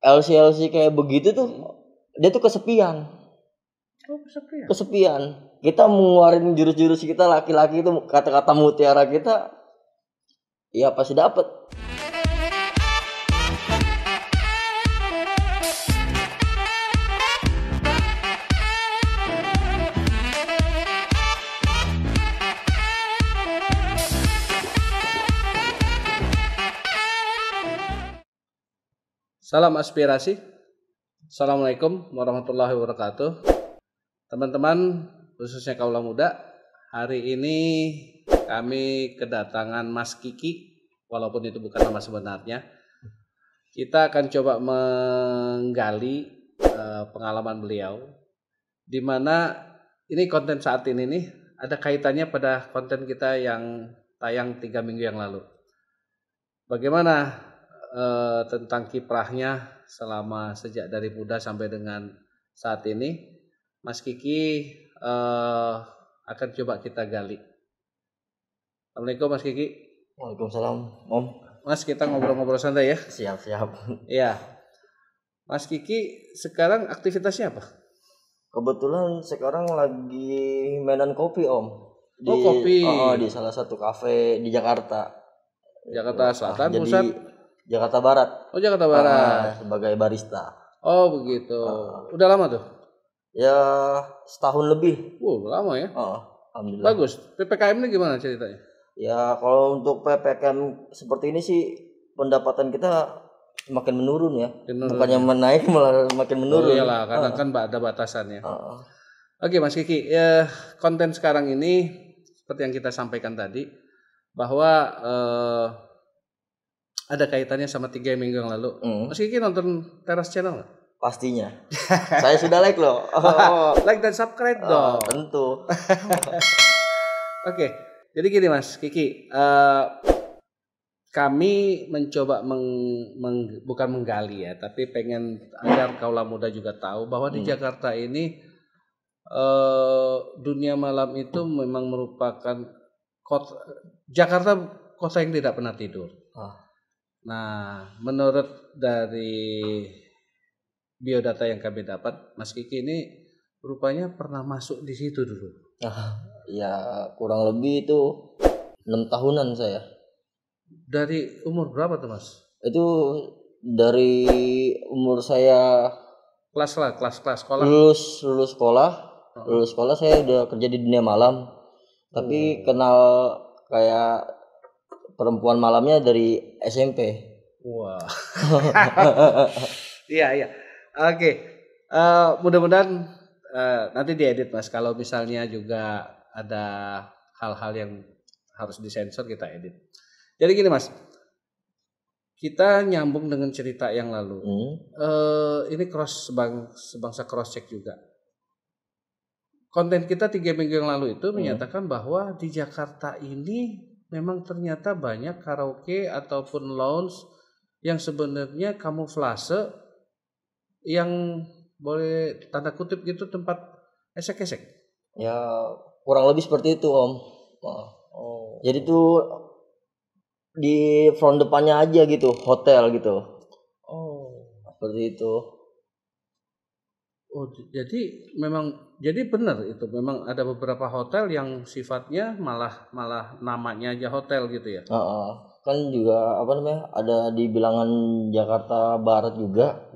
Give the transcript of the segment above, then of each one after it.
LC kayak begitu tuh dia tuh kesepian. Oh, kesepian. Kesepian. Kita mengeluarin jurus-jurus kita laki-laki itu, kata-kata mutiara kita, ya pasti dapet. Salam aspirasi. Assalamualaikum warahmatullahi wabarakatuh. Teman-teman, khususnya kaula muda, hari ini kami kedatangan Mas Kiki, walaupun itu bukan nama sebenarnya. Kita akan coba menggali pengalaman beliau, di mana ini konten saat ini nih ada kaitannya pada konten kita yang tayang 3 minggu yang lalu. Bagaimana tentang kiprahnya selama sejak dari muda sampai dengan saat ini, Mas Kiki akan coba kita gali. Assalamualaikum Mas Kiki. Waalaikumsalam Om. Mas, kita ngobrol-ngobrol santai ya. Siap. Iya. Mas Kiki sekarang aktivitasnya apa? Kebetulan sekarang lagi mainan kopi Om. Kopi. Di salah satu kafe di Jakarta. Jakarta Selatan, jadi, Pusat? Jakarta Barat. Oh, Jakarta Barat. Sebagai barista. Oh, begitu. Udah lama tuh? Ya setahun lebih. Lama ya? Alhamdulillah. Bagus. PPKM ini gimana ceritanya? Ya kalau untuk PPKM seperti ini sih pendapatan kita semakin menurun ya. Bukannya menaik malah makin menurun. Oh iyalah, karena kan ada batasannya. Oke Mas Kiki, konten sekarang ini seperti yang kita sampaikan tadi, bahwa ada kaitannya sama 3 minggu yang lalu. Mas Kiki nonton Teras Channel nggak? Pastinya. Saya sudah like loh. Like dan subscribe dong. Tentu. Oke, jadi gini Mas Kiki, kami mencoba bukan menggali ya, tapi pengen agar kaula muda juga tahu bahwa di Jakarta ini dunia malam itu memang merupakan Jakarta kota yang tidak pernah tidur. Nah, menurut dari biodata yang kami dapat, Mas Kiki ini rupanya pernah masuk di situ dulu. Ya kurang lebih itu 6 tahunan saya. Dari umur berapa tuh Mas? Itu dari umur saya kelas sekolah. Lulus sekolah saya udah kerja di dunia malam. Tapi kenal kayak perempuan malamnya dari SMP. Wah. Iya. Oke. Mudah-mudahan nanti diedit Mas. Kalau misalnya juga ada hal-hal yang harus disensor, kita edit. Jadi gini Mas, kita nyambung dengan cerita yang lalu. Ini sebangsa cross check juga. Konten kita 3 minggu yang lalu itu menyatakan bahwa di Jakarta ini memang ternyata banyak karaoke ataupun lounge yang sebenarnya kamuflase, yang boleh tanda kutip gitu tempat esek-esek. Ya kurang lebih seperti itu Om. Jadi tuh di front depannya aja gitu, hotel gitu. Seperti itu. Jadi benar itu memang ada beberapa hotel yang sifatnya malah namanya aja hotel gitu ya. Kan juga ada di bilangan Jakarta Barat juga.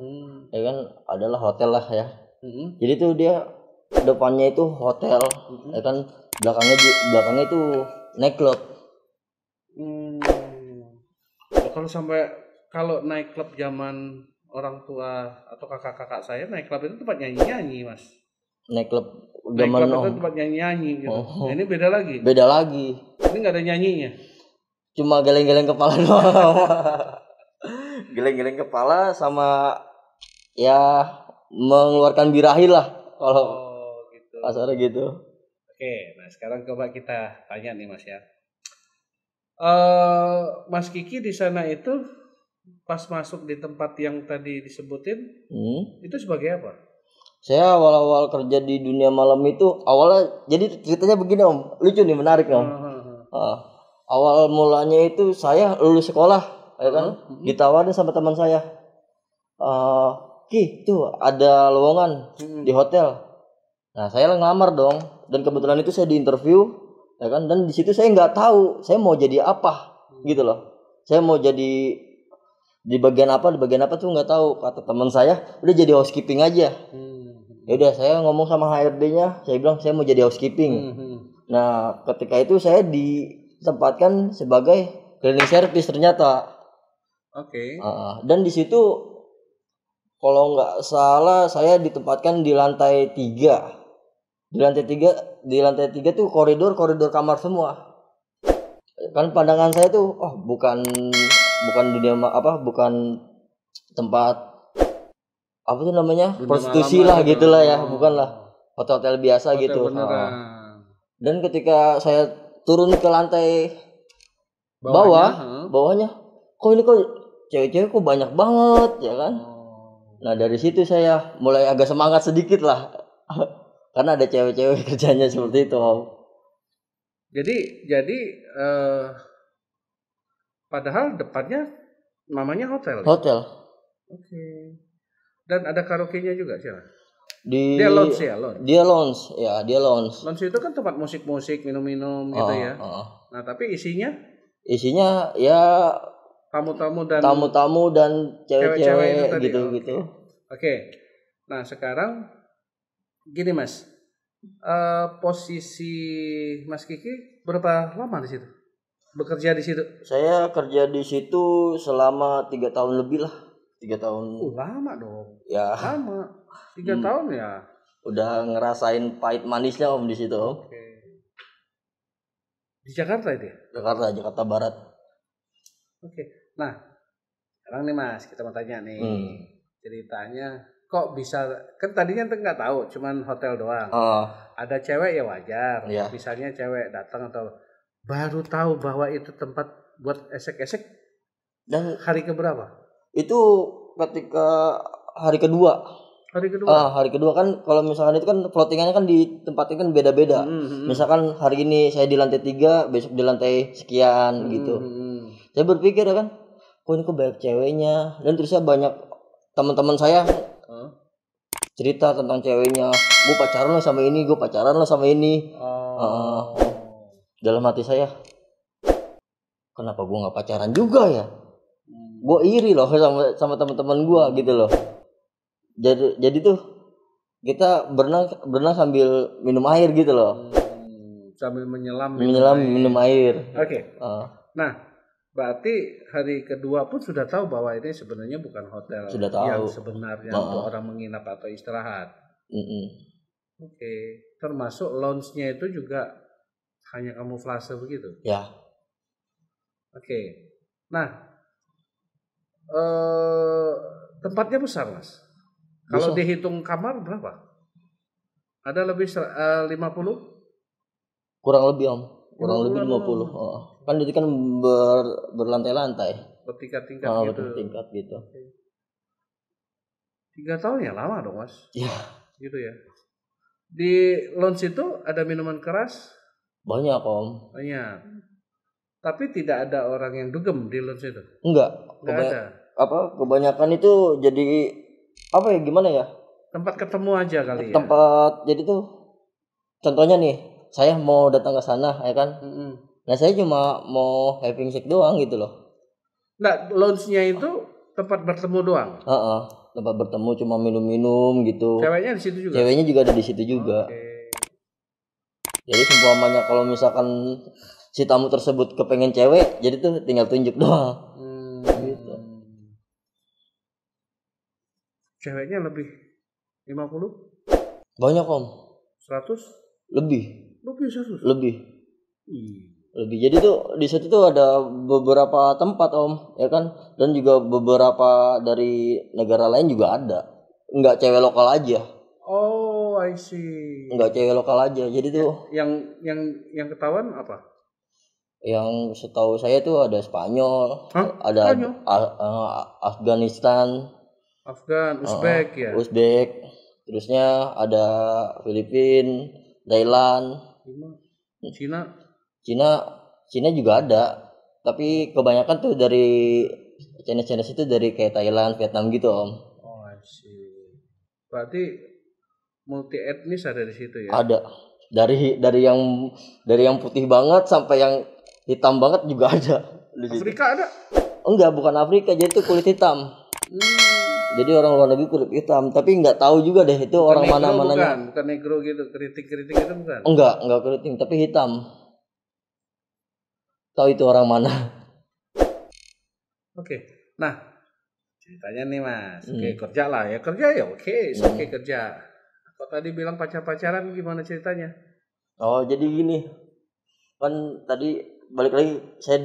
Ya kan adalah hotel lah ya. Jadi tuh dia depannya itu hotel, ya kan belakangnya itu nightclub. Kalau nightclub zaman orang tua atau kakak-kakak saya, nightclub itu tempat nyanyi-nyanyi Mas. Nightclub itu tempat nyanyi-nyanyi gitu. Ini beda lagi. Ini nggak ada nyanyinya. Cuma geleng-geleng kepala doang. Geleng-geleng kepala sama ya mengeluarkan birahi lah kalau gitu. Kasarnya gitu. Oke, nah sekarang coba kita tanya nih Mas ya. Mas Kiki di sana itu pas masuk di tempat yang tadi disebutin, itu sebagai apa? Saya awal-awal kerja di dunia malam itu awalnya, jadi ceritanya begini Om, lucu nih, menarik Om. Awal mulanya itu saya lulus sekolah, ya kan, ditawarin sama teman saya, Ki tuh ada lowongan di hotel. Nah saya ngelamar dong, dan kebetulan itu saya diinterview, ya kan, dan di situ saya nggak tahu saya mau jadi apa gitu loh. Saya mau jadi di bagian apa tuh nggak tahu. Kata teman saya udah jadi housekeeping aja. Ya udah saya ngomong sama HRD-nya, saya bilang saya mau jadi housekeeping. Nah ketika itu saya ditempatkan sebagai cleaning service ternyata. Oke. Dan di situ kalau nggak salah saya ditempatkan di lantai 3. Di lantai 3 tuh koridor kamar semua. Kan pandangan saya tuh bukan dunia bukan tempat apa tuh namanya Dunia prostitusi lah gitulah ya, bukanlah hotel biasa hotel gitu. Beneran. Dan ketika saya turun ke lantai bawahnya kok ini cewek-cewek kok banyak banget ya kan. Nah dari situ saya mulai agak semangat sedikit lah karena ada cewek-cewek kerjanya seperti itu. Jadi padahal depannya namanya hotel. Hotel. Oke. Dan ada karaoke-nya juga sih. Dia lounge ya, lounge. Dia lounge. Lounge itu kan tempat musik-musik, minum-minum gitu ya. Nah, tapi isinya ya tamu-tamu dan cewek-cewek gitu. Oke. Nah, sekarang gini, Mas. Posisi Mas Kiki berapa lama di situ? Bekerja di situ? Saya kerja di situ selama 3 tahun lebih lah. 3 tahun. Lama dong. Ya. Lama. 3 tahun ya. Udah ngerasain pahit manisnya Om di situ. Oke. Di Jakarta itu ya? Jakarta Barat. Oke. Nah, sekarang nih Mas, kita mau tanya nih. Ceritanya kok bisa, kan tadinya nggak tahu, cuman hotel doang. Ada cewek ya wajar. Yeah. Misalnya cewek datang atau baru tahu bahwa itu tempat buat esek-esek. Dan hari keberapa? Itu ketika hari kedua. Hari kedua kan kalau misalkan itu kan floatingannya kan ditempatin kan beda-beda. Misalkan hari ini saya di lantai 3, besok di lantai sekian gitu. Saya berpikir ya kan, kok ini kok banyak ceweknya, dan terusnya banyak teman-teman saya cerita tentang ceweknya. Gue pacaran lah sama ini, dalam hati saya, kenapa gue nggak pacaran juga ya? Gue iri loh sama teman-teman gue gitu loh. Jadi tuh kita berenang sambil minum air gitu loh. Sambil menyelam minum air. Oke. Nah, berarti hari kedua pun sudah tahu bahwa ini sebenarnya bukan hotel yang sebenarnya untuk orang menginap atau istirahat. Oke. Termasuk lounge-nya itu juga hanya kamuflase begitu? Ya. Oke. Nah, tempatnya besar Mas. Kalau dihitung kamar berapa? Ada lebih 50? Kurang lebih Om. Kurang lebih 50. Kan jadi kan berlantai-lantai. Bertingkat-tingkat gitu. Bertingkat gitu. 3 tahun ya lama dong Mas. Ya. Gitu ya. Di lounge itu ada minuman keras? Banyak Om. Banyak. Tapi tidak ada orang yang dugem di lounge itu? Enggak ada. Kebanyakan itu jadi gimana ya? Tempat ketemu aja kali ya. Jadi tuh contohnya nih, saya mau datang ke sana ya kan. Nah, saya cuma mau having sex doang gitu loh. Nah, lounge-nya itu tempat bertemu doang. Tempat bertemu cuma minum-minum gitu. Ceweknya di situ juga. Ceweknya juga ada di situ juga. Jadi seumpamanya kalau misalkan si tamu tersebut kepengen cewek, jadi tuh tinggal tunjuk doang. Gitu. Ceweknya lebih 50? Banyak Om. 100? Lebih 100? Lebih. Jadi tuh di situ tuh ada beberapa tempat Om, ya kan, dan juga beberapa dari negara lain juga ada. Enggak cewek lokal aja. Oh, I see. Enggak cewek lokal aja. Jadi tuh yang ketahuan apa? Yang setahu saya tuh ada Spanyol, ada Spanyol? Afghanistan, Uzbek ya. Uzbek. Terusnya ada Filipina, Thailand, Cina juga ada. Tapi kebanyakan tuh dari Chinese itu dari kayak Thailand, Vietnam gitu Om. Berarti multi etnis ada di situ ya? Ada. Dari yang putih banget sampai yang hitam banget juga ada. Afrika ada? Enggak, bukan Afrika, jadi itu kulit hitam. Jadi orang luar negeri kulit hitam, tapi nggak tahu juga deh itu bukan orang mana-mananya. Bukan negro gitu, keriting-keriting itu bukan? Enggak keriting, tapi hitam. Tahu itu orang mana? Oke. Nah, ceritanya nih Mas. Oke, kerja lah ya. Kerja ya oke, oke kerja. Kok tadi bilang pacaran gimana ceritanya? Oh, jadi gini. Kan tadi balik lagi saya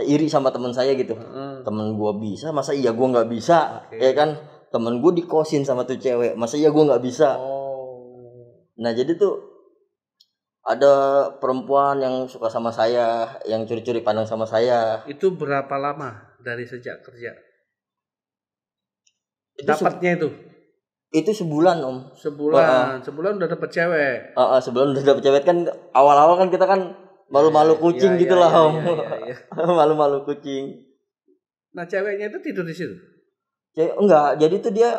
iri sama teman saya gitu. Temen gue bisa, masa iya gue nggak bisa? Ya kan, temen gue dikosin sama tuh cewek, masa iya gue nggak bisa? Nah jadi tuh ada perempuan yang suka sama saya, yang curi-curi pandang sama saya. Itu berapa lama dari sejak kerja? Dapatnya itu sebulan Om. Sebulan udah dapet cewek. Sebulan udah dapet cewek kan. Awal-awal kan kita kan malu-malu kucing gitu lah Om. Malu-malu kucing. Nah ceweknya itu tidur di situ? Enggak, jadi tuh dia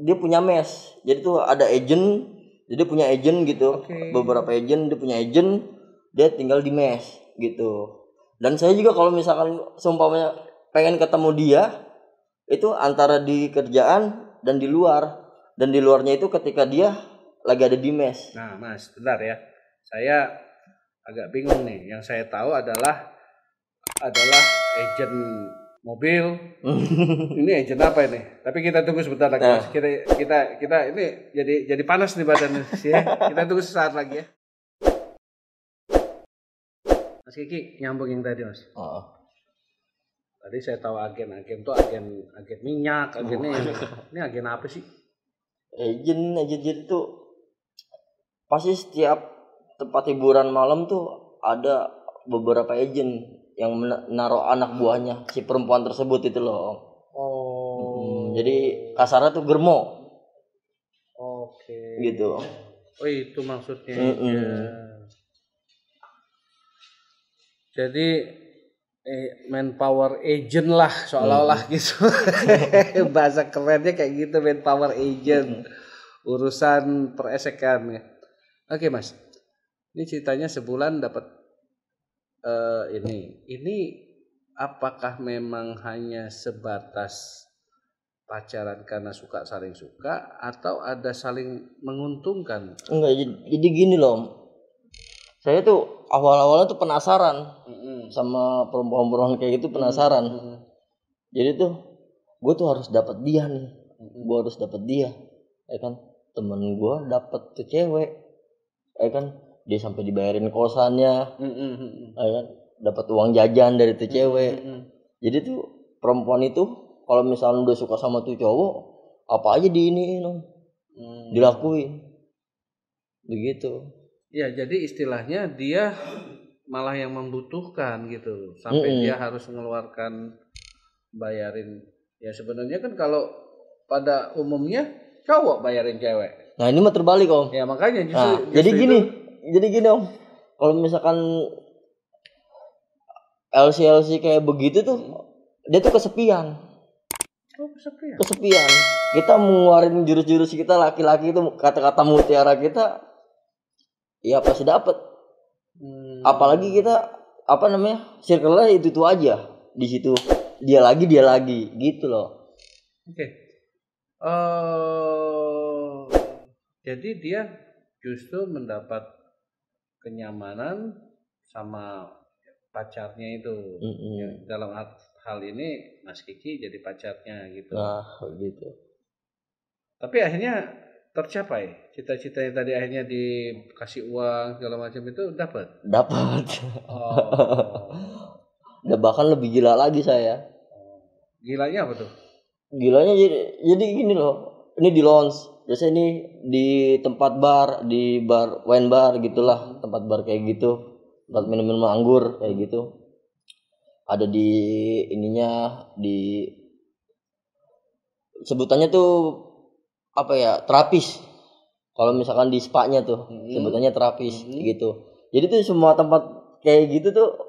dia punya mes. Jadi tuh ada agent. Jadi punya agent gitu. Beberapa agent, dia punya agent. Dia tinggal di mes gitu. Dan saya juga kalau misalkan seumpamanya pengen ketemu dia, itu antara di kerjaan dan di luar. Dan di luarnya itu ketika dia lagi ada di mes. Nah Mas, bentar ya. Saya agak bingung nih. Yang saya tahu adalah agent mobil. Ini agent apa ini? Tapi kita tunggu sebentar lagi. Nah. Kita ini jadi panas nih badannya ya. Kita tunggu sesaat lagi ya. Mas Kiki nyambung yang tadi Mas. Tadi saya tahu agen tuh agen minyak, agennya ini agen apa sih? Agen itu pasti setiap tempat hiburan malam tuh ada beberapa agen yang menaruh anak buahnya si perempuan tersebut itu loh. Jadi kasarnya tuh germo. Gitu. Oh itu maksudnya. Jadi manpower agent lah seolah-olah gitu. Bahasa kerennya kayak gitu, manpower agent. Urusan peresekan ya. Oke Mas. Ini ceritanya sebulan dapat ini apakah memang hanya sebatas pacaran karena saling suka atau ada saling menguntungkan? Enggak, jadi gini loh. Saya tuh awal-awalnya tuh penasaran sama perempuan-perempuan kayak gitu, penasaran. Jadi tuh gue tuh harus dapat dia nih. Gue harus dapat dia. Ya kan, temen gue dapet tuh cewek. Ya kan, dia sampai dibayarin kosannya. Ya kan, dapat uang jajan dari tuh cewek. Jadi tuh perempuan itu kalau misalnya udah suka sama tuh cowok, apa aja dilakuin. Begitu. Ya, jadi istilahnya dia malah yang membutuhkan gitu. Sampai dia harus mengeluarkan bayarin. Ya sebenarnya kan kalau pada umumnya cowok bayarin cewek. Nah, ini mah terbalik Om. Ya makanya justru jadi gini Om. Kalau misalkan LC kayak begitu tuh dia tuh kesepian. Kesepian. Kita mengeluarin jurus-jurus kita laki-laki itu, kata-kata mutiara kita, ya pasti dapat. Apalagi kita circle-nya itu aja di situ. Dia lagi gitu loh. Oke. Jadi dia justru mendapat kenyamanan sama pacarnya itu. Dalam hal ini Mas Kiki jadi pacarnya gitu. Nah, gitu. Tapi akhirnya tercapai cita-citanya tadi, akhirnya dikasih uang segala macam itu dapat. Dan bahkan lebih gila lagi saya. Gilanya apa tuh? Gilanya jadi gini loh. Ini di lounge. Biasanya ini di tempat bar, di bar, wine bar gitulah, tempat bar kayak gitu. Tempat minum anggur kayak gitu. Ada di sebutannya tuh terapis. Kalau misalkan di spa-nya tuh sebutannya terapis gitu. Jadi tuh semua tempat kayak gitu tuh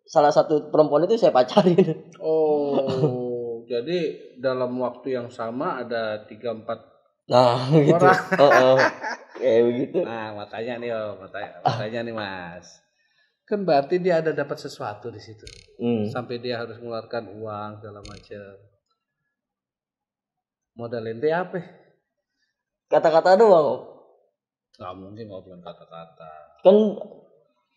salah satu perempuan itu saya pacarin. Oh, Jadi dalam waktu yang sama ada 3-4 Nah, gitu. orang. Kayak begitu. Nah, makanya nih makanya nih Mas. Kan berarti dia ada dapat sesuatu di situ. Sampai dia harus mengeluarkan uang segala macam. Modal ente apa? Kata-kata doang. Nggak mungkin ngomongin kata-kata. Kan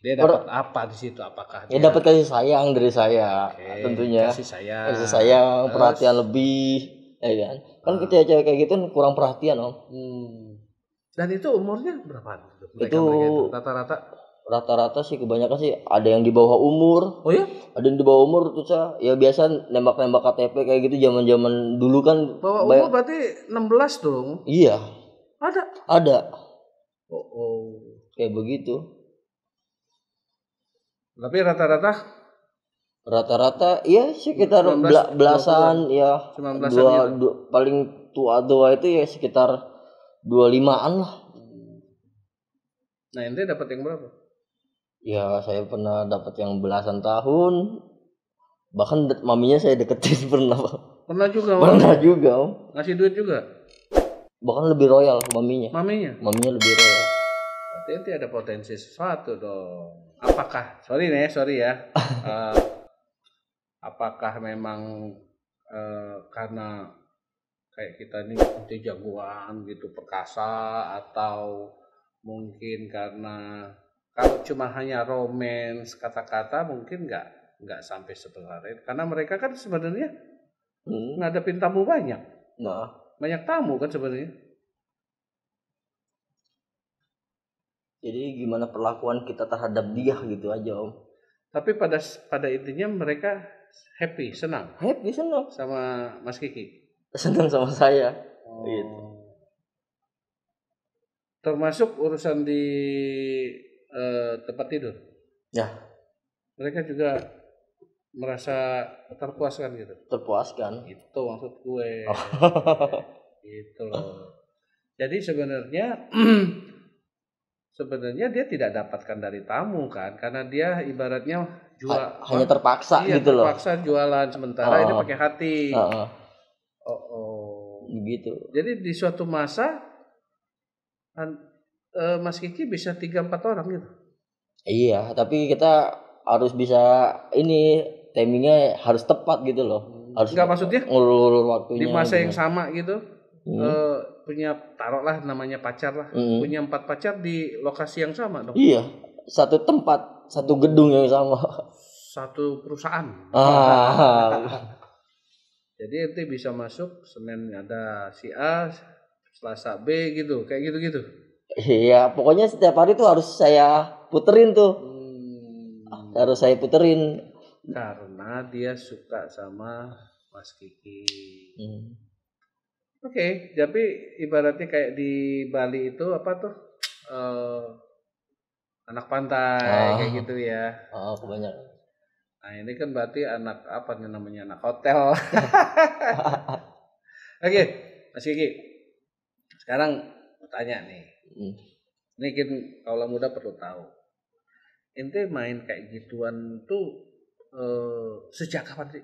dia dapat apa di situ? Apakah dia dapat kasih sayang dari saya? Tentunya. Kasih sayang. Terus, perhatian lebih. Ya kan? Kan cewek-cewek kayak gitu kurang perhatian, Om. Dan itu umurnya berapa? Itu rata-rata sih kebanyakan sih ada yang di bawah umur. Oh ya? Ada yang di bawah umur terus ya biasa nembak-nembak KTP kayak gitu zaman-zaman dulu kan. Bawah umur berarti 16 dong. Iya. Ada. Oh. Kayak begitu. Tapi rata-rata ya sekitar belasan 20. Ya. 19 paling tua itu ya sekitar 25-an lah. Nah, ente dapat yang berapa? Ya, saya pernah dapat yang belasan tahun. Bahkan maminya saya deketin pernah. Pernah juga, Om. Ngasih duit juga? Bahkan lebih royal maminya. Maminya lebih royal. Berarti ente ada potensi sesuatu dong. Apakah? Sorry ya. Apakah memang karena kayak kita ini jagoan gitu, perkasa, atau mungkin karena kalau cuma hanya romance kata-kata mungkin nggak sampai sebenarnya, karena mereka kan sebenarnya ngadepin tamu banyak. Banyak tamu kan sebenarnya. Jadi gimana perlakuan kita terhadap dia gitu aja, Om. Tapi pada intinya mereka senang sama Mas Kiki. Senang sama saya. Gitu. Termasuk urusan di tempat tidur. Ya. Mereka juga merasa terpuaskan gitu. Terpuaskan. Itu maksud gue. Gitu loh. Jadi sebenarnya dia tidak dapatkan dari tamu kan, karena dia ibaratnya hanya terpaksa gitu loh. Terpaksa jualan sementara ini pakai hati. Begitu. Jadi di suatu masa Mas Kiki bisa 3-4 orang gitu. Iya, tapi kita harus bisa timingnya harus tepat gitu loh. Harus enggak, maksudnya ngulur waktunya di masa yang sama gitu. Punya taruhlah namanya pacar lah. Punya 4 pacar di lokasi yang sama dong. Iya, satu tempat, satu gedung yang sama. Satu perusahaan. Jadi ente bisa masuk Senin ada si A, Selasa B gitu, kayak gitu-gitu. Iya, pokoknya setiap hari tuh harus saya puterin tuh. Harus saya puterin. Karena dia suka sama Mas Kiki. Oke, tapi ibaratnya kayak di Bali itu apa tuh? Anak pantai kayak gitu ya. Kebanyakan. Nah, ini kan berarti anak apa nih namanya, anak hotel. Oke, Mas Kiki. Sekarang mau tanya nih. Ini kan kaula muda perlu tahu. Ente main kayak gituan tuh sejak kapan sih?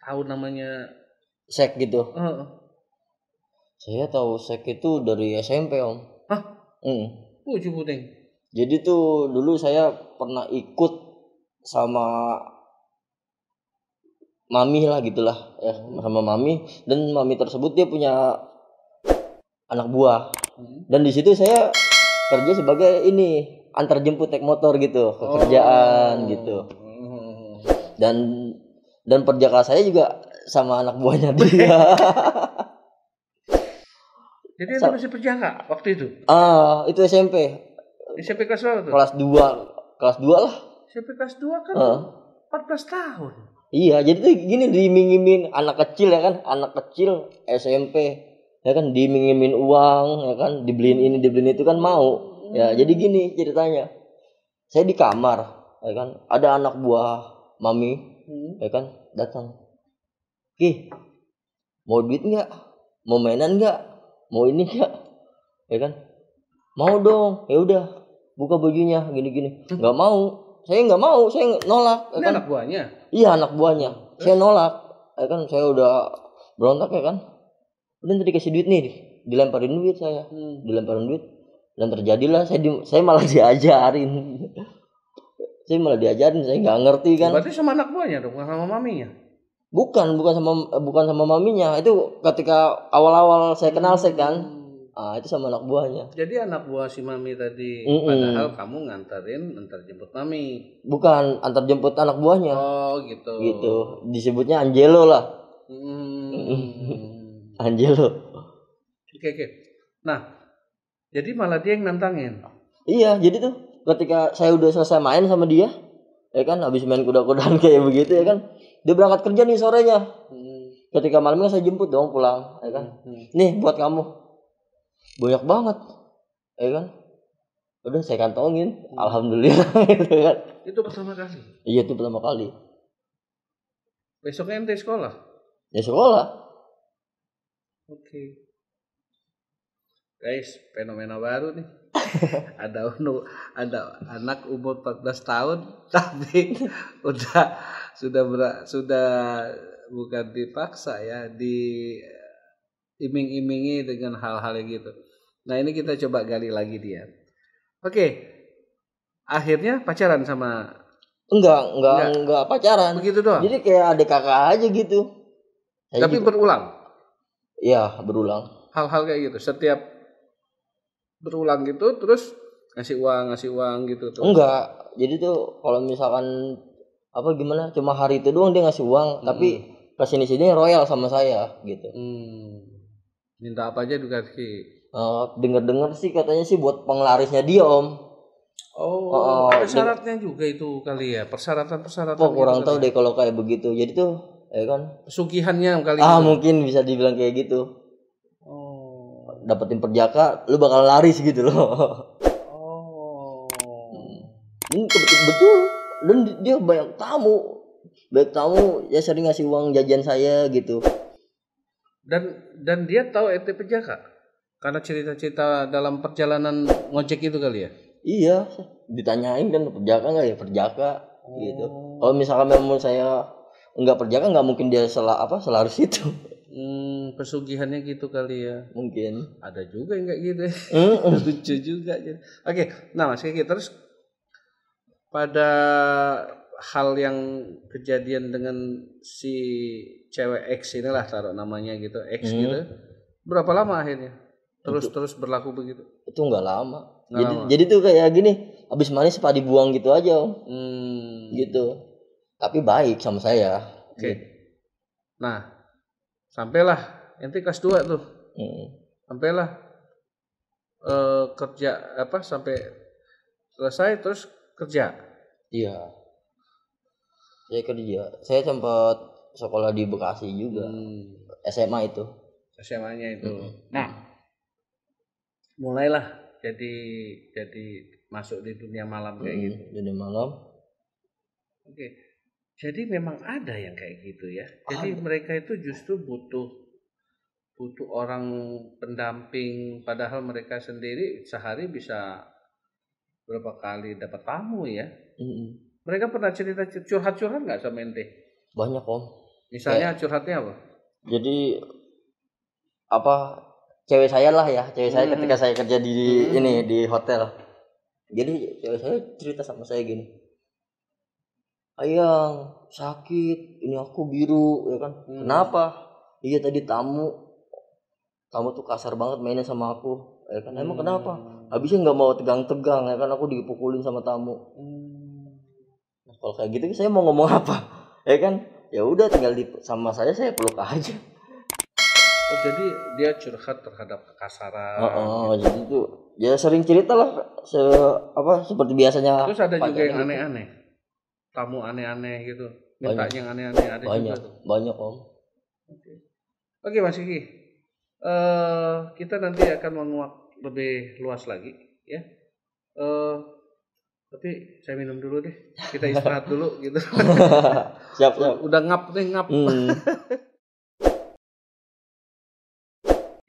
Tahu namanya sek gitu? Saya tahu sek itu dari SMP, Om. Hah? Puting. Jadi tuh dulu saya pernah ikut sama mami lah gitulah ya, sama mami, dan mami tersebut dia punya anak buah. Dan di situ saya kerja sebagai antar jemput naik motor gitu, ke kerjaan gitu. Dan perjaka saya juga sama anak buahnya dia. Jadi itu masih perjaka waktu itu? Itu SMP. SMP kelas berapa tuh? Kelas 2 lah. SMP kelas 2 kan 14 tahun. Iya, jadi tuh gini, diiming-iming anak kecil ya kan, anak kecil SMP ya kan, diiming-iming uang ya kan, dibeliin ini dibeliin itu kan mau. Ya, jadi gini ceritanya. Saya di kamar ya kan, ada anak buah mami ya kan datang. Ki, mau duit enggak? Mau mainan enggak? Mau ini enggak? Ya kan? Mau dong. Ya udah, buka bajunya gini-gini. Enggak mau. Saya nggak mau, saya nolak. Ini kan anak buahnya? Iya, anak buahnya. Saya nolak, kan saya udah berontak ya kan. Udah nanti dikasih duit nih, dilemparin duit saya. Dilemparin duit dan terjadilah saya malah diajarin. Saya malah diajarin, saya nggak ngerti kan. Berarti sama anak buahnya dong, sama maminya? Bukan sama maminya. Itu ketika awal-awal saya kenal saya kan. Itu sama anak buahnya. Jadi anak buah si mami tadi, padahal kamu antar jemput mami. Bukan, antar jemput anak buahnya. Oh gitu. Gitu. Disebutnya Angelo lah. Angelo. Oke. Nah, jadi malah dia yang nantangin. Iya, jadi tuh ketika saya udah selesai main sama dia, ya kan, habis main kuda-kudaan kayak begitu ya kan, dia berangkat kerja nih sorenya. Ketika malamnya saya jemput dong pulang, ya kan. Nih buat kamu. Banyak banget, ya kan. Udah saya kantongin, alhamdulillah gitu kan. Itu pertama kali? Iya, itu pertama kali. Besoknya ente sekolah? Ya sekolah. Oke. Guys, fenomena baru nih. ada anak umur 14 tahun tapi sudah bukan dipaksa ya, diiming-imingi dengan hal-hal yang gitu. Nah, ini kita coba gali lagi dia. Oke. Akhirnya pacaran sama? Enggak pacaran. Begitu doang. Jadi kayak adik kakak aja gitu. Tapi gitu. Berulang. Iya, berulang. Hal-hal kayak gitu. Setiap berulang gitu terus ngasih uang gitu tuh. Enggak. Jadi tuh kalau misalkan gimana, cuma hari itu doang dia ngasih uang, tapi kesini-sini royal sama saya gitu. Minta apa aja dikasih. Dengar sih katanya sih buat penglarisnya dia, Om. Ada syaratnya juga itu kali ya, persyaratan. Kurang tahu deh kalau kayak begitu. Jadi tuh, ya kan. Pesugihannya kali. Mungkin bisa dibilang kayak gitu. Dapetin perjaka, lu bakal laris gitu loh. Ini betul. Dan dia banyak tamu ya, sering ngasih uang jajan saya gitu. Dan dia tahu ente perjaka karena cerita-cerita dalam perjalanan ngojek itu kali ya. Iya, ditanyain kan perjaka nggak ya, perjaka gitu. Kalau misalkan memang saya nggak perjaka, nggak mungkin dia selaris itu. Pesugihannya gitu kali ya. Mungkin. Ada juga yang kayak gitu. Lucu juga. Oke, nah Mas Kiki, terus pada hal yang kejadian dengan si cewek X inilah, taruh namanya gitu, X gitu. Berapa lama akhirnya? Terus berlaku begitu? Itu nggak lama. Jadi tuh kayak gini, habis manis pak dibuang gitu aja, Om. Gitu. Tapi baik sama saya. Oke. Gitu. Nah, sampailah ente kelas 2 tuh. Sampailah kerja sampai selesai terus kerja. Iya. Saya kerja. Saya sempat sekolah di Bekasi juga. SMA itu. SMA-nya itu. Nah, mulailah jadi masuk di dunia malam kayak gitu. Dunia malam. Oke. Jadi memang ada yang kayak gitu ya. Jadi mereka itu justru butuh orang pendamping, padahal mereka sendiri sehari bisa berapa kali dapat tamu ya. Mereka pernah cerita curhat nggak sama ente? Banyak, Om. Misalnya curhatnya apa? Jadi cewek saya lah ya, saya ketika saya kerja di di hotel. Jadi cewek saya cerita sama saya gini. Ayang sakit, ini aku biru ya kan. Kenapa? Iya tadi tamu tuh kasar banget mainnya sama aku ya kan. Emang kenapa? Habisnya nggak mau tegang-tegang ya kan, aku dipukulin sama tamu. Nah, kalau kayak gitu saya mau ngomong apa ya kan, ya udah tinggal sama saya peluk aja. Jadi dia curhat terhadap kekasaran. Jadi tuh ya sering cerita lah seperti biasanya. Terus ada juga yang aneh-aneh. Tamu aneh-aneh gitu, mintanya yang aneh-aneh, ada juga tuh. Banyak, Om. Oke Mas Kiki, kita nanti akan menguak lebih luas lagi ya. Tapi saya minum dulu deh, kita istirahat dulu gitu. Siap. Udah ngap.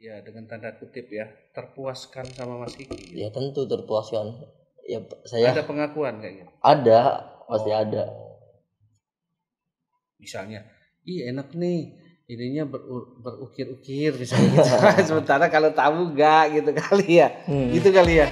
Ya dengan tanda kutip ya, terpuaskan sama Mas Kiki. Ya tentu terpuaskan. Ya saya. Ada pengakuan kayaknya. Ada. Pasti ada. Misalnya ih enak nih ininya berukir-ukir misalnya gitu. Sementara kalau tamu enggak gitu kali ya. Gitu kali ya.